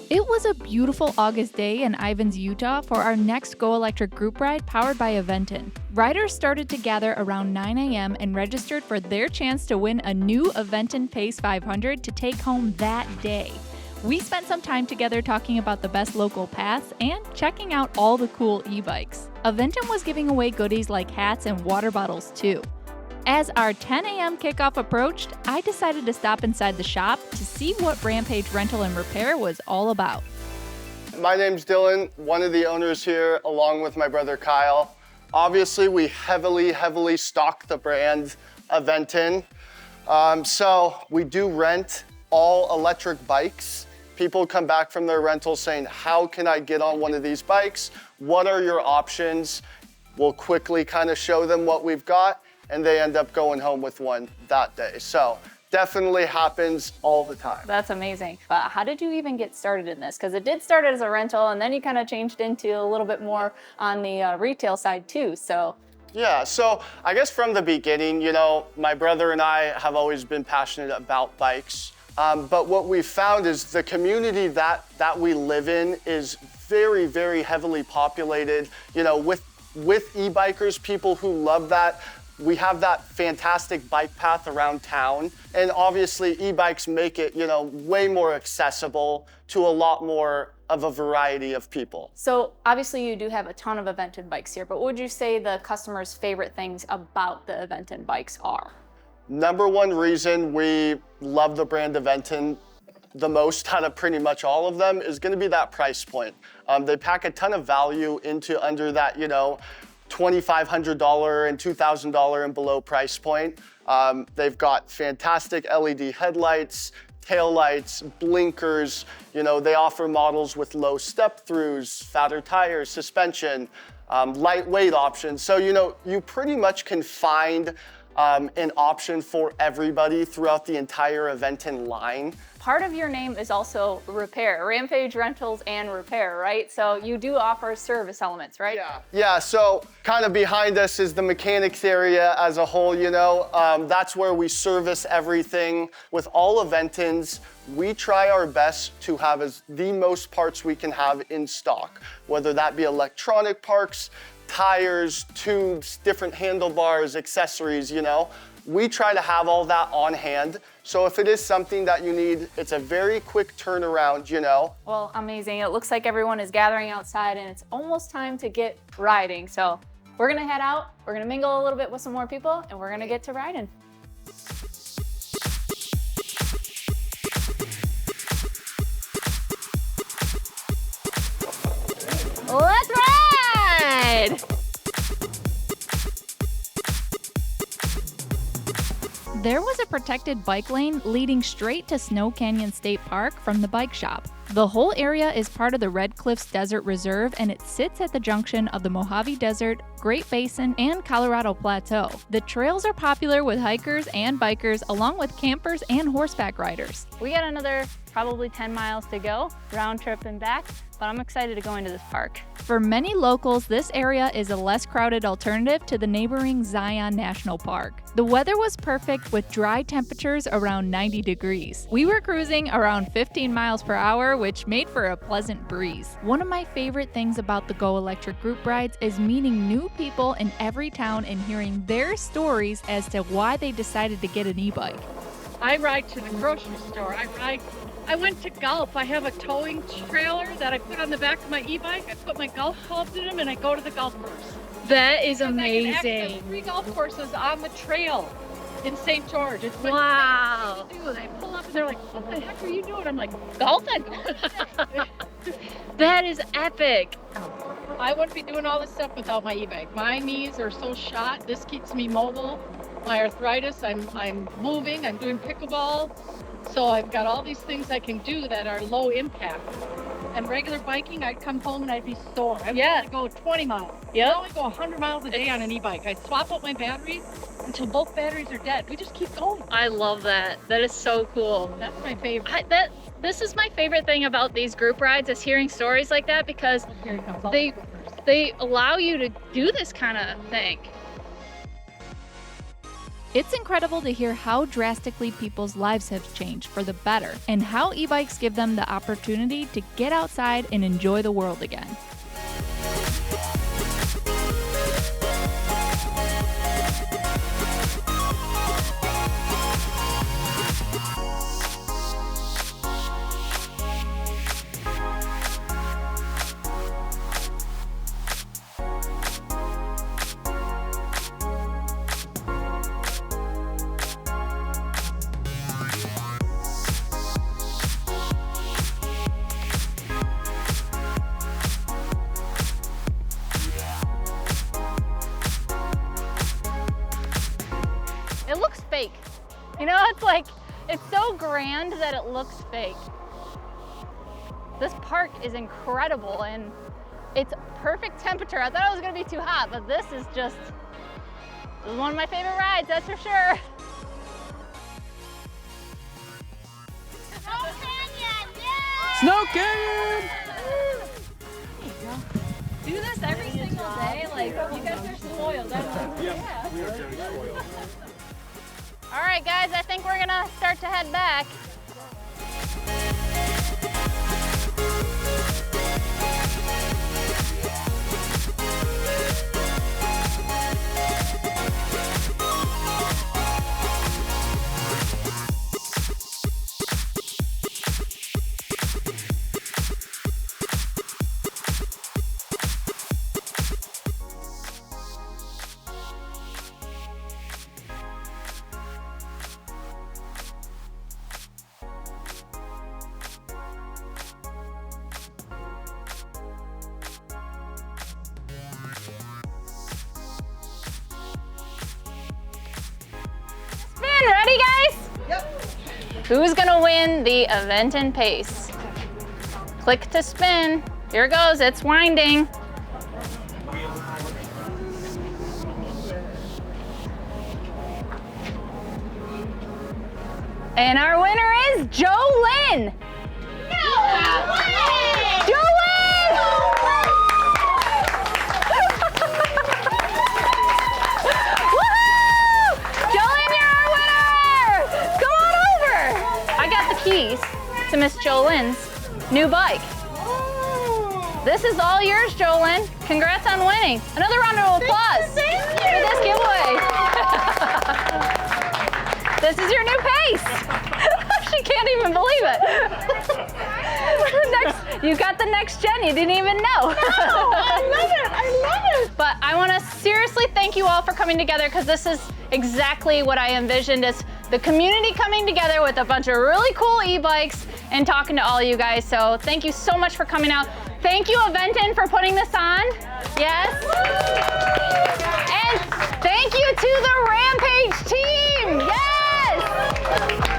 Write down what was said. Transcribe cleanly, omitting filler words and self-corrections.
It was a beautiful August day in Ivins, Utah for our next GoElectric group ride powered by Aventon. Riders started to gather around 9 a.m. and registered for their chance to win a new Aventon Pace 500 to take home that day. We spent some time together talking about the best local paths and checking out all the cool e-bikes. Aventon was giving away goodies like hats and water bottles too. As our 10 a.m. kickoff approached, I decided to stop inside the shop to see what Rampage Rental and Repair was all about. My name's Dylan, one of the owners here, along with my brother Kyle. Obviously, we heavily stock the brand Aventon. So we do rent all electric bikes. People come back from their rentals saying, how can I get on one of these bikes? What are your options? We'll quickly kind of show them what we've got, and they end up going home with one that day. So definitely happens all the time. That's amazing. But how did you even get started in this? Because it did start as a rental, and then you kind of changed into a little bit more on the retail side too, so. Yeah, so I guess from the beginning, you know, my brother and I have always been passionate about bikes. But what we found is the community that we live in is very heavily populated, you know, with e-bikers, people who love that. We have that fantastic bike path around town, and obviously e-bikes make it, you know, way more accessible to a lot more of a variety of people. So obviously you do have a ton of Aventon bikes here, but what would you say the customers' favorite things about the Aventon bikes are? Number one reason we love the brand Aventon the most out of pretty much all of them is going to be that price point. They pack a ton of value into under that, you know, $2,500 and $2,000 and below price point. They've got fantastic LED headlights, tail lights, blinkers. You know, they offer models with low step-throughs, fatter tires, suspension, lightweight options. So, you know, you pretty much can find an option for everybody throughout the entire Aventon line. Part of your name is also repair, Rampage Rentals and Repair, right? So you do offer service elements, right? Yeah, so kind of behind us is the mechanics area as a whole, you know. That's where we service everything. With all Aventons, we try our best to have the most parts we can have in stock, whether that be electronic parts, tires, tubes, different handlebars, accessories, you know. We try to have all that on hand. So if it is something that you need, it's a very quick turnaround, you know. Well, amazing. It looks like everyone is gathering outside and it's almost time to get riding. So we're gonna head out, we're gonna mingle a little bit with some more people, and we're gonna get to riding. Let's ride! There was a protected bike lane leading straight to Snow Canyon State Park from the bike shop. The whole area is part of the Red Cliffs Desert Reserve, and it sits at the junction of the Mojave Desert, Great Basin, and Colorado Plateau. The trails are popular with hikers and bikers, along with campers and horseback riders. We got another probably 10 miles to go, round trip and back, but I'm excited to go into this park. For many locals, this area is a less crowded alternative to the neighboring Zion National Park. The weather was perfect with dry temperatures around 90 degrees. We were cruising around 15 miles per hour, which made for a pleasant breeze. One of my favorite things about the GoElectric group rides is meeting new people in every town and hearing their stories as to why they decided to get an e-bike. I ride to the grocery store. I went to golf. I have a towing trailer that I put on the back of my e-bike. I put my golf clubs in them and I go to the golf course. That is amazing. amazing. I can access 3 golf courses on the trail in St. George. It's Wow. I pull up and they're like, what the heck are you doing? I'm like, golfing. That is epic. I wouldn't be doing all this stuff without my e-bike. My knees are so shot. This keeps me mobile. My arthritis, I'm moving, I'm doing pickleball. So I've got all these things I can do that are low impact. And regular biking, I'd come home and I'd be sore. I would go 20 miles. I only go 100 miles a day on an e-bike. I swap out my batteries until both batteries are dead. We just keep going. I love that. That is so cool. That's my favorite. This is my favorite thing about these group rides is hearing stories like that, because Here he comes. they allow you to do this kind of thing. It's incredible to hear how drastically people's lives have changed for the better and how e-bikes give them the opportunity to get outside and enjoy the world again. It looks fake. You know, it's like, it's so grand that it looks fake. This park is incredible and it's perfect temperature. I thought it was gonna be too hot, but this is one of my favorite rides, that's for sure. Snow Canyon! Yay! Snow Canyon! Do this every single day, like you guys are spoiled. Yeah, we are very spoiled. All right, guys, I think we're gonna start to head back. Ready, guys? Yep. Who's gonna win the Aventon Pace? Click to spin. Here it goes, it's winding. And our winner is Jolynn. No way! Jolynn! Woohoo! Jolynn, you're our winner! Come on over. I got the keys to Miss Jolynn's new bike. This is all yours, Jolynn. Congrats on winning. Another round of applause for this giveaway. This is your new Pace. She can't even believe it. You got the next gen, you didn't even know. No, I love it, I love it. But I want to seriously thank you all for coming together because this is exactly what I envisioned as the community coming together with a bunch of really cool e-bikes and talking to all you guys. So thank you so much for coming out. Thank you, Aventon, for putting this on. Yes. And thank you to the Rampage team. Yes.